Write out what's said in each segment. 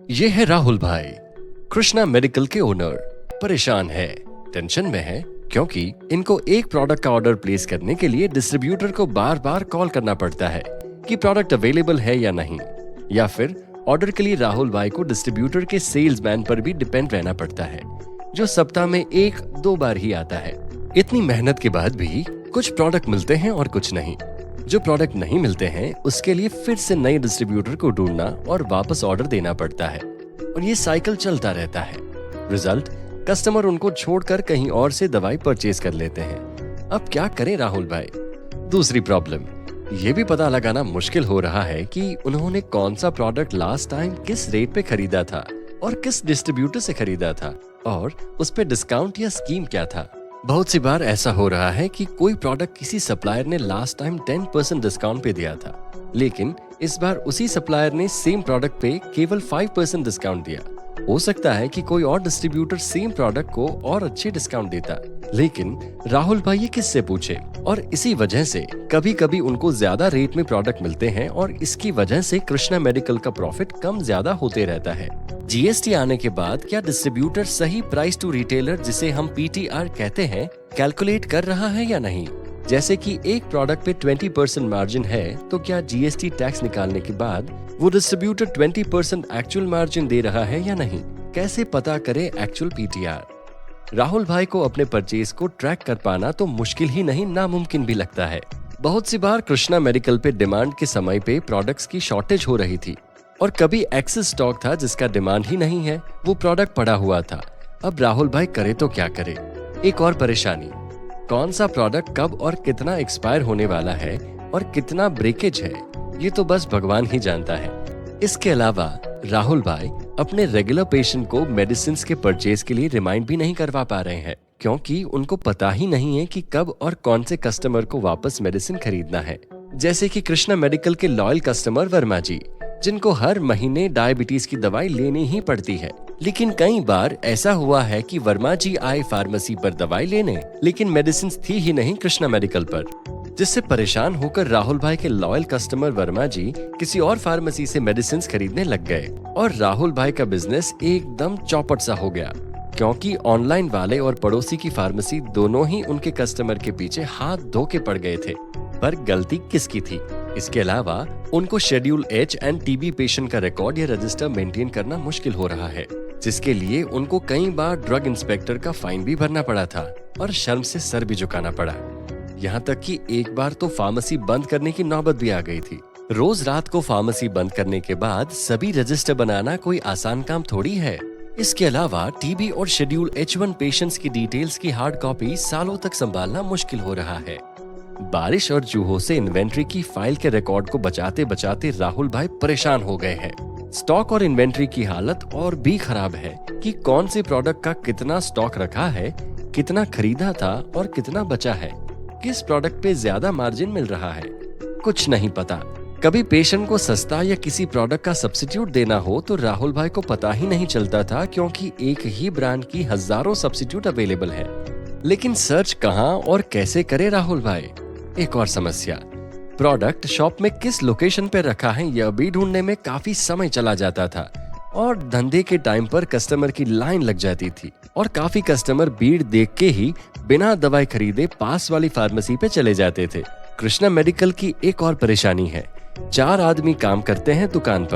ये है राहुल भाई, कृष्णा मेडिकल के ओनर। परेशान है, टेंशन में है, क्योंकि इनको एक प्रोडक्ट का ऑर्डर प्लेस करने के लिए डिस्ट्रीब्यूटर को बार बार कॉल करना पड़ता है कि प्रोडक्ट अवेलेबल है या नहीं, या फिर ऑर्डर के लिए राहुल भाई को डिस्ट्रीब्यूटर के सेल्समैन पर भी डिपेंड रहना पड़ता है, जो सप्ताह में 1-2 बार ही आता है। इतनी मेहनत के बाद भी कुछ प्रोडक्ट मिलते हैं और कुछ नहीं। जो प्रोडक्ट नहीं मिलते हैं उसके लिए फिर से नए डिस्ट्रीब्यूटर को ढूंढना और वापस ऑर्डर देना पड़ता है, और ये साइकिल चलता रहता है। रिजल्ट, कस्टमर उनको छोड़कर कहीं और से दवाई परचेज कर लेते हैं। अब क्या करें राहुल भाई? दूसरी प्रॉब्लम ये भी पता लगाना मुश्किल हो रहा है कि उन्होंने कौन सा प्रोडक्ट लास्ट टाइम किस रेट पे खरीदा था और किस डिस्ट्रीब्यूटर से खरीदा था, और उस पे डिस्काउंट या स्कीम क्या था। बहुत सी बार ऐसा हो रहा है कि कोई प्रोडक्ट किसी सप्लायर ने लास्ट टाइम 10% डिस्काउंट पे दिया था, लेकिन इस बार उसी सप्लायर ने सेम प्रोडक्ट पे केवल 5% डिस्काउंट दिया। हो सकता है कि कोई और डिस्ट्रीब्यूटर सेम प्रोडक्ट को और अच्छे डिस्काउंट देता, लेकिन राहुल भाई ये किससे पूछे। और इसी वजह से कभी कभी उनको ज्यादा रेट में प्रोडक्ट मिलते हैं, और इसकी वजह से कृष्णा मेडिकल का प्रॉफिट कम ज्यादा होते रहता है। जीएसटी आने के बाद क्या डिस्ट्रीब्यूटर सही प्राइस टू रिटेलर, जिसे हम पीटीआर कहते हैं, कैलकुलेट कर रहा है या नहीं? जैसे कि एक प्रोडक्ट पे 20% मार्जिन है, तो क्या जीएसटी टैक्स निकालने के बाद वो डिस्ट्रीब्यूटर 20% एक्चुअल मार्जिन दे रहा है या नहीं? कैसे पता करे एक्चुअल पीटीआर? राहुल भाई को अपने परचेज को ट्रैक कर पाना तो मुश्किल ही नहीं, नामुमकिन भी लगता है। बहुत सी बार कृष्णा मेडिकल पे डिमांड के समय पे प्रोडक्ट्स की शॉर्टेज हो रही थी, और कभी एक्सेस स्टॉक था जिसका डिमांड ही नहीं है, वो प्रोडक्ट पड़ा हुआ था। अब राहुल भाई करे तो क्या करे? एक और परेशानी, कौन सा प्रोडक्ट कब और कितना एक्सपायर होने वाला है और कितना ब्रेकेज है, ये तो बस भगवान ही जानता है। इसके अलावा राहुल भाई अपने रेगुलर पेशेंट को मेडिसिन के परचेज के लिए रिमाइंड भी नहीं करवा पा रहे हैं, क्योंकि उनको पता ही नहीं है कि कब और कौन से कस्टमर को वापस मेडिसिन खरीदना है। जैसे कि कृष्णा मेडिकल के लॉयल कस्टमर वर्मा जी, जिनको हर महीने डायबिटीज की दवाई लेनी ही पड़ती है, लेकिन कई बार ऐसा हुआ है कि वर्मा जी आए फार्मेसी पर दवाई लेने, लेकिन मेडिसिन थी ही नहीं कृष्णा मेडिकल पर, जिससे परेशान होकर राहुल भाई के लॉयल कस्टमर वर्मा जी किसी और फार्मेसी से मेडिसिन खरीदने लग गए, और राहुल भाई का बिजनेस एकदम चौपट सा हो गया, क्योंकि ऑनलाइन वाले और पड़ोसी की फार्मेसी दोनों ही उनके कस्टमर के पीछे हाथ धो के पड़ गए थे। पर गलती किसकी थी? इसके अलावा उनको schedule H end TB patient का रिकॉर्ड या रजिस्टर मेंटेन करना मुश्किल हो रहा है, जिसके लिए उनको कई बार ड्रग इंस्पेक्टर का फाइन भी भरना पड़ा था, और शर्म से सर भी झुकाना पड़ा। यहाँ तक कि एक बार तो फार्मेसी बंद करने की नौबत भी आ गई थी। रोज रात को फार्मेसी बंद करने के बाद सभी रजिस्टर बनाना कोई आसान काम थोड़ी है। इसके अलावा टीबी और शेड्यूल H1 पेशेंट्स की डिटेल्स की हार्ड कॉपी सालों तक संभालना मुश्किल हो रहा है। बारिश और चूहों से इन्वेंट्री की फाइल के रिकॉर्ड को बचाते बचाते राहुल भाई परेशान हो गए हैं। स्टॉक और इन्वेंट्री की हालत और भी खराब है कि कौन से प्रोडक्ट का कितना स्टॉक रखा है, कितना खरीदा था और कितना बचा है, किस प्रोडक्ट पे ज्यादा मार्जिन मिल रहा है, कुछ नहीं पता। कभी पेशेंट को सस्ता या किसी प्रोडक्ट का सब्स्टिट्यूट देना हो तो राहुल भाई को पता ही नहीं चलता था, क्योंकि एक ही ब्रांड की हजारों सब्स्टिट्यूट अवेलेबल है। लेकिन सर्च कहाँ और कैसे करे राहुल भाई? एक और समस्या, प्रोडक्ट शॉप में किस लोकेशन पे रखा है यह भी ढूंढने में काफी समय चला जाता था, और धंधे के टाइम पर कस्टमर की लाइन लग जाती थी, और काफी कस्टमर भीड़ देख के ही बिना दवाई खरीदे पास वाली फार्मेसी पे चले जाते थे। कृष्णा मेडिकल की एक और परेशानी है, 4 आदमी काम करते हैं दुकान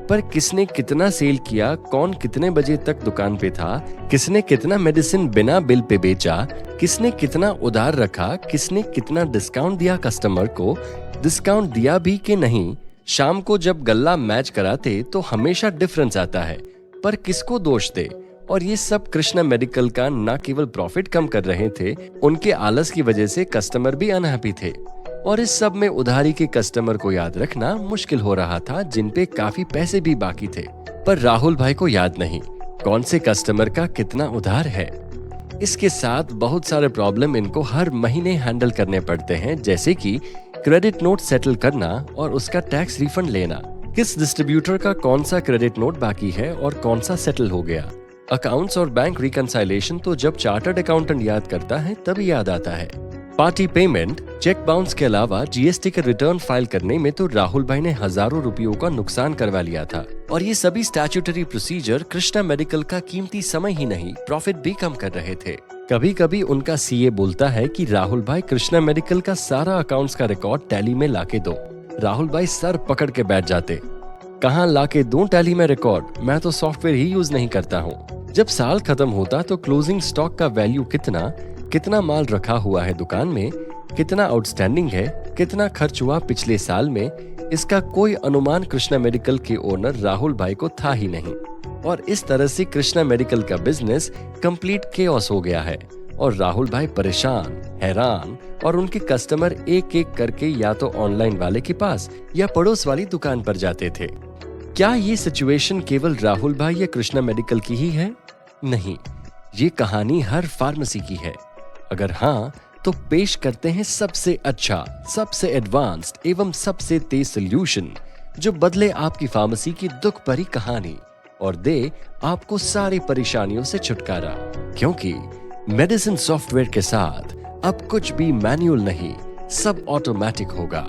पर किसने कितना सेल किया, कौन कितने बजे तक दुकान पे था, किसने कितना मेडिसिन बिना बिल पे बेचा, किसने कितना उधार रखा, किसने कितना डिस्काउंट दिया कस्टमर को, डिस्काउंट दिया भी कि नहीं। शाम को जब गल्ला मैच कराते तो हमेशा डिफरेंस आता है, पर किसको दोष दे? और ये सब कृष्णा मेडिकल का न केवल प्रॉफिट कम कर रहे थे, उनके आलस की वजह से कस्टमर भी अनहैप्पी थे, और इस सब में उधारी के कस्टमर को याद रखना मुश्किल हो रहा था, जिन पे काफी पैसे भी बाकी थे। पर राहुल भाई को याद नहीं कौन से कस्टमर का कितना उधार है। इसके साथ बहुत सारे प्रॉब्लम इनको हर महीने हैंडल करने पड़ते हैं, जैसे कि क्रेडिट नोट सेटल करना और उसका टैक्स रिफंड लेना, किस डिस्ट्रीब्यूटर का कौन सा क्रेडिट नोट बाकी है और कौन सा सेटल हो गया। अकाउंट्स और बैंक रिकंसाइलेशन तो जब चार्टर्ड अकाउंटेंट याद करता है तभी याद आता है। पार्टी पेमेंट, चेक बाउंस के अलावा जीएसटी का रिटर्न फाइल करने में तो राहुल भाई ने हजारों रुपयों का नुकसान करवा लिया था। और ये सभी स्टैट्यूटरी प्रोसीजर कृष्णा मेडिकल का कीमती समय ही नहीं, प्रॉफिट भी कम कर रहे थे। कभी कभी उनका सीए बोलता है कि राहुल भाई कृष्णा मेडिकल का सारा अकाउंट्स का रिकॉर्ड टैली में लाके दो। राहुल भाई सर पकड़ के बैठ जाते, कहाँ लाके दूं टैली में रिकॉर्ड, मैं तो सॉफ्टवेयर ही यूज नहीं करता हूँ। जब साल खत्म होता तो क्लोजिंग स्टॉक का वैल्यू कितना माल रखा हुआ है दुकान में, कितना आउटस्टैंडिंग है, कितना खर्च हुआ पिछले साल में, इसका कोई अनुमान कृष्णा मेडिकल के ओनर राहुल भाई को था ही नहीं। और इस तरह से कृष्णा मेडिकल का बिजनेस कंप्लीट केओस हो गया है और राहुल भाई परेशान, हैरान और उनके कस्टमर एक एक करके या तो ऑनलाइन वाले के पास या पड़ोस वाली दुकान पर जाते थे। क्या ये सिचुएशन केवल राहुल भाई या कृष्णा मेडिकल की ही है? नहीं, ये कहानी हर फार्मेसी की है। अगर हाँ, तो पेश करते हैं सबसे अच्छा, सबसे एडवांस्ड एवं सबसे तेज सॉल्यूशन जो बदले आपकी फार्मेसी की दुख भरी कहानी और दे आपको सारी परेशानियों से छुटकारा। क्योंकि मेडिसिन सॉफ्टवेयर के साथ अब कुछ भी मैन्युअल नहीं, सब ऑटोमेटिक होगा।